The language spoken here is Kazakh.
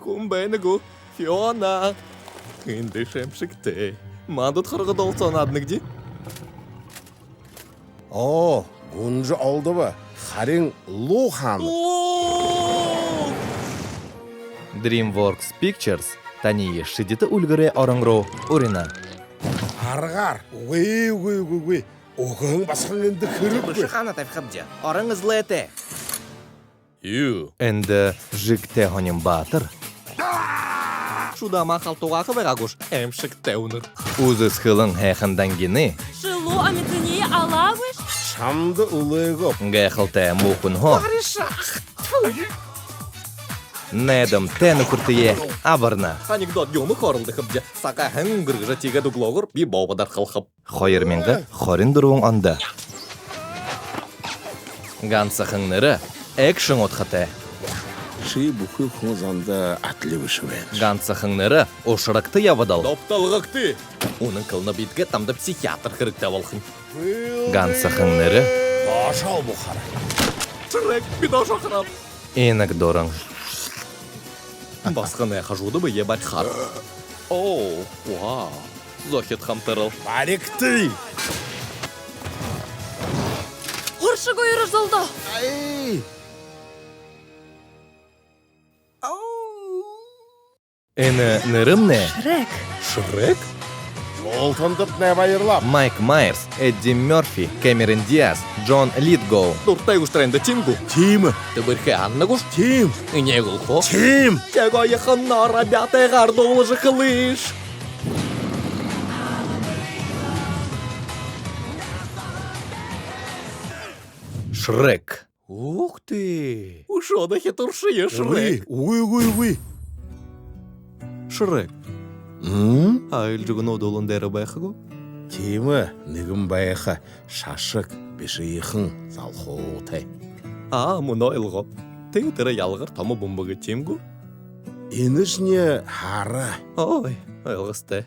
Кумбенегу, Фиона. Инде шемшикте. Мандут харгыда олсан адныгди. О, гунжы алды ба? Харин Лухан. DreamWorks Pictures тани шидиты үлгіре орыңро урина. Арғар, өй. Оғың басқан енді кіріп Бұшы қана тәпқабде, орың ызлеті. Ю. Энді жікте хоним батыр. Шуда махал туғақы вегагуш. Эмшикте уныр. Узы схылың хэхындан гені. Шылу амитыне алавыш? шамды ұлығы. Гэхылте мухын хо. Недом тәні күртіе абырна. Анекдот юмы хорылды хыбде. Сака хэн гыргыжа тиге дуглоғыр би бауыдар қылқып. Хойырменгі хорин дұруың онды. Ганса хыңныры экшн отхыты. Ши бұқы қозанды әтлі үшімен. Ганса хыңныры ошырықты явыдал. Допталғықты. Оның кылны битге тамда психиатр кірікті болхын. Ганса хыңныры Башал бұқара. Шрек бидо шақырап. енік дұрың. Басқаны хажуды бы ебать хат. О, вау. Зохет хамтырыл. Баректі. Хоршы көйірі жылды. Ай! Эні нырымне Шрек. Шрек? Олтандып не байырлап. Майк Майерс, Эдди Мёрфи, Кэмерон Диас, Джон Литгоу. Дуртай ұштрайында тимгу. Тим! Тыбырхе аннагуш. Тим! Не гулхо. Тим! Тего ехана, ребята, гарду улыжы хылыш. Шрек. Ух ты! Ушода хитуршие Шрек. Уй. Шрек. Айл жүгін одолын дәрі байқығу. Тимі, нігім байықы шашық беші иқын залхоутай. Мұна илғо. Тің тірі ялғыр тамы бомбығы тимгу. Енішіне хары. Ой, илғысты.